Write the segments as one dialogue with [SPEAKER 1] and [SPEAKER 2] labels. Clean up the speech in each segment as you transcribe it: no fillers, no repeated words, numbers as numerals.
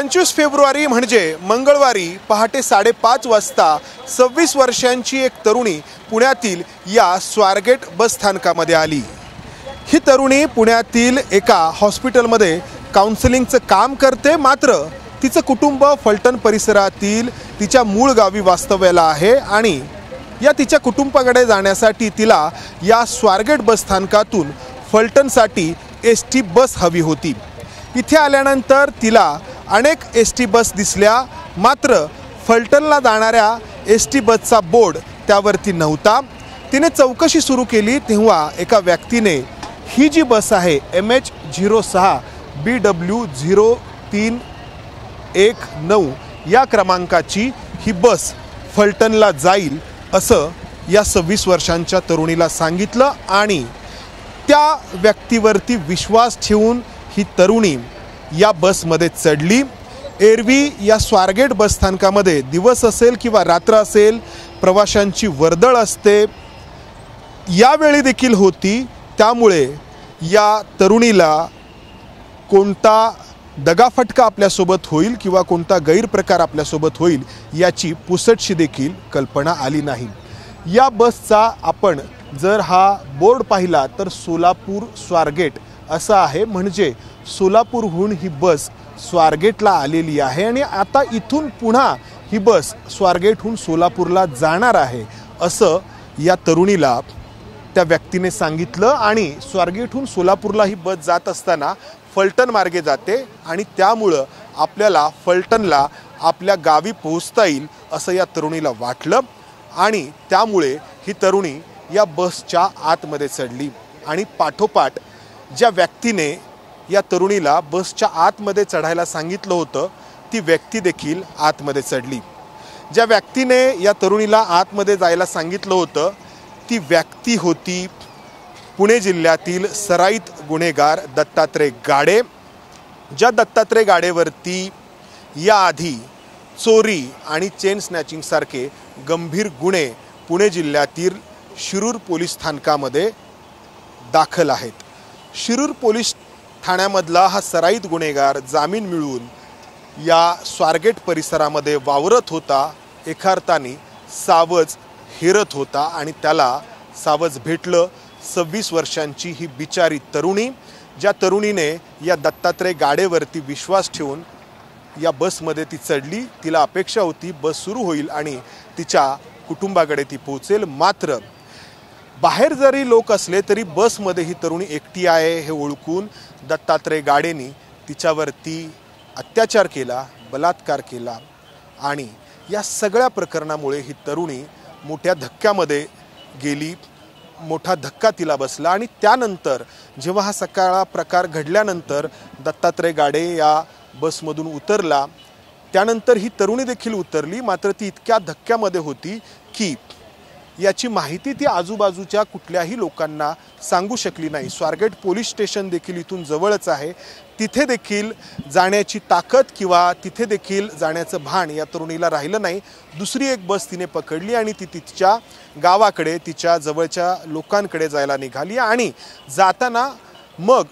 [SPEAKER 1] 25 February म्हणजे मंगळवारी पहाटे 5:30 वाजता 26 वर्षांची एक तरुणी पुण्यातील या स्वारगेट बस स्थानकामध्ये आली। ही तरुणी पुण्यातील एका हॉस्पिटलमध्ये काउन्सिलिंगचं काम करते, मात्र तिचं कुटुंब फलटण परिसरातील तिच्या मूळ गावी वास्तव्याला आहे आणि या तिच्या कुटुंबाकडे जाण्यासाठी तिला या स्वारगेट बस स्थानकातून फलटणसाठी एसटी बस हवी होती। इथे आल्यानंतर तिला अनेक एसटी बस दिसल्या, मात्र फलटणला जाणाऱ्या एसटी बसचा बोर्ड त्यावरती नव्हता। तिने चौकशी सुरू केली तेव्हा एका व्यक्तीने ही जी बस आहे MH06 BW0319 या क्रमांकाची ही बस फलटणला जाईल असं या 26 वर्षांच्या तरुणीला सांगितलं आणि त्या व्यक्तीवरती विश्वास ठेवून ही तरुणी या बसमध्ये चढली। एरवी या स्वारगेट बस स्थानकामध्ये दिवस असेल किंवा रात्र असेल प्रवाशांची वर्दळ असते, यावेळी देखील होती। त्यामुळे या तरुणीला कोणता दगाफटका आपल्यासोबत होईल किंवा कोणता गैरप्रकार आपल्यासोबत होईल याची पुसटशी देखील कल्पना आली नाही। या बसचा आपण जर हा बोर्ड पाहिला तर सोलापूर स्वारगेट असा आहे, म्हणजे सोलापूरहून ही बस स्वारगेटला आलेली आहे आणि आता इथून पुन्हा ही बस स्वारगेटहून सोलापूरला जाणार आहे असं या तरुणीला त्या व्यक्तीने सांगितलं। आणि स्वारगेटहून सोलापूरला ही बस जात असताना फलटण मार्गे जाते आणि त्यामुळं आपल्याला फलटणला आपल्या गावी पोहोचता येईल असं या तरुणीला वाटलं आणि त्यामुळे ही तरुणी या बसच्या आतमध्ये चढली आणि पाठोपाठ ज्या व्यक्तीने या तरुणीला बसच्या आतमध्ये चढायला सांगितलं होतं ती व्यक्ती देखील आतमध्ये चढली। ज्या व्यक्तीने या तरुणीला आतमध्ये जायला सांगितलं होतं ती व्यक्ती होती पुणे जिल्ह्यातील सराईत गुन्हेगार दत्तात्रय गाडे। ज्या दत्तात्रय गाडेवरती याआधी चोरी आणि चेन स्नॅचिंग सारखे गंभीर गुन्हे पुणे जिल्ह्यातील शिरूर पोलीस स्थानकामध्ये दाखल आहेत। शिरूर पोलीस ठाण्यामधला हा सराईत गुन्हेगार जामीन मिळवून या स्वारगेट परिसरामध्ये वावरत होता, एका अर्थाने सावज हेरत होता आणि त्याला सावज भेटलं। 26 वर्षांची ही बिचारी तरुणी, ज्या तरुणीने या दत्तात्रय गाडेवरती विश्वास ठेवून या बसमध्ये ती चढली। तिला अपेक्षा होती बस सुरू होईल आणि तिच्या कुटुंबाकडे ती पोहोचेल, मात्र बाहेर जरी लोक असले तरी बसमध्ये ही तरुणी एकटी आहे हे ओळखून दत्तात्रय गाडेंनी तिच्यावरती अत्याचार केला, बलात्कार केला आणि या सगळ्या प्रकरणामुळे ही तरुणी मोठ्या धक्क्यामध्ये गेली। मोठा धक्का तिला बसला आणि त्यानंतर जेव्हा हा सगळा प्रकार घडल्यानंतर दत्तात्रय गाडे या बसमधून उतरला, त्यानंतर ही तरुणी देखील उतरली, मात्र ती इतक्या धक्क्यामध्ये होती की याची माहिती ती आजूबाजूच्या कुठल्याही लोकांना सांगू शकली नाही। स्वारगेट पोलीस स्टेशन देखील इथून जवळच आहे, तिथे देखील जाण्याची ताकद किंवा तिथे देखील जाण्याचं भान या तरुणीला राहिलं नाही। दुसरी एक बस तिने पकडली आणि ती तिच्या गावाकडे तिच्या जवळच्या लोकांकडे जायला निघाली आणि जाताना मग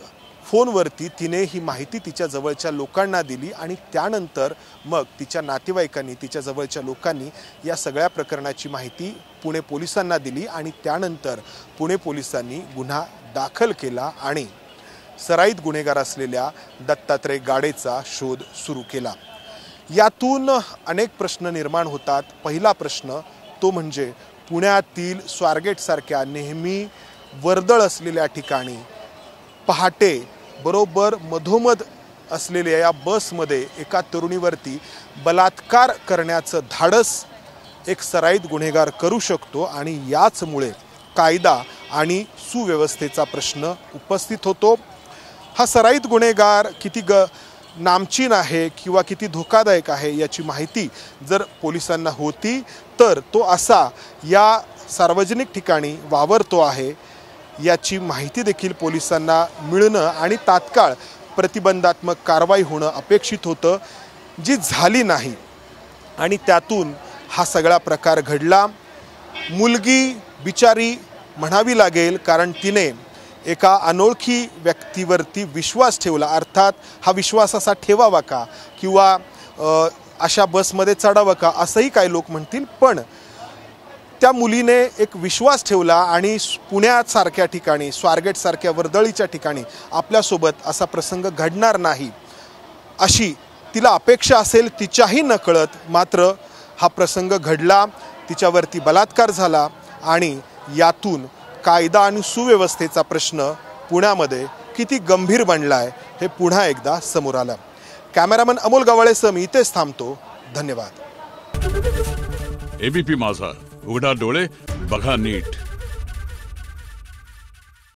[SPEAKER 1] फोनवरती तिने ही माहिती तिच्या जवळच्या लोकांना दिली आणि त्यानंतर मग तिच्या नातेवाईकांनी तिच्या जवळच्या लोकांनी या सगळ्या प्रकरणाची माहिती पुणे पोलिसांना दिली आणि त्यानंतर पुणे पोलिसांनी गुन्हा दाखल केला आणि सराईत गुन्हेगार असलेल्या दत्तात्रय गाडेचा शोध सुरू केला। यातून अनेक प्रश्न निर्माण होतात। पहिला प्रश्न तो म्हणजे पुण्यातील स्वारगेटसारख्या नेहमी वर्दळ असलेल्या ठिकाणी पहाटे बरोबर मधोमध असलेल्या या बसमध्ये एका तरुणीवरती बलात्कार करण्याचं धाडस एक सराईत गुन्हेगार करू शकतो आणि याचमुळे कायदा आणि सुव्यवस्थेचा प्रश्न उपस्थित होतो। हा सराईत गुन्हेगार किती नामचीन आहे किंवा किती धोकादायक आहे याची माहिती जर पोलिसांना होती तर तो असा या सार्वजनिक ठिकाणी वावरतो आहे याची माहिती देखील पोलिसांना मिळणं आणि तात्काळ प्रतिबंधात्मक कारवाई होणं अपेक्षित होतं, जी झाली नाही आणि त्यातून हा सगळा प्रकार घडला। मुलगी बिचारी म्हणावी लागेल, कारण तिने एका अनोळखी व्यक्तीवरती विश्वास ठेवला, अर्थात हा विश्वास असा ठेवावा का किंवा अशा बसमध्ये चढावं का असंही काही लोक म्हणतील, पण त्या मुलीने एक विश्वास ठेवला आणि पुण्यासारख्या ठिकाणी, स्वारगेटसारख्या वर्दळीच्या ठिकाणी आपल्यासोबत असा प्रसंग घडणार नाही अशी तिला अपेक्षा असेल तिच्याही नकळत, मात्र हा प्रसंग घडला, तिच्यावरती बलात्कार झाला आणि यातून कायदा आणि सुव्यवस्थेचा प्रश्न पुण्यामध्ये किती गंभीर बनला आहे हे पुन्हा एकदा समोर आलं. कॅमेरामन अमोल गवाळेसह मी इथेच थांबतो. धन्यवाद.
[SPEAKER 2] एबीपी माझा, उघडा डोळे बघा नीट.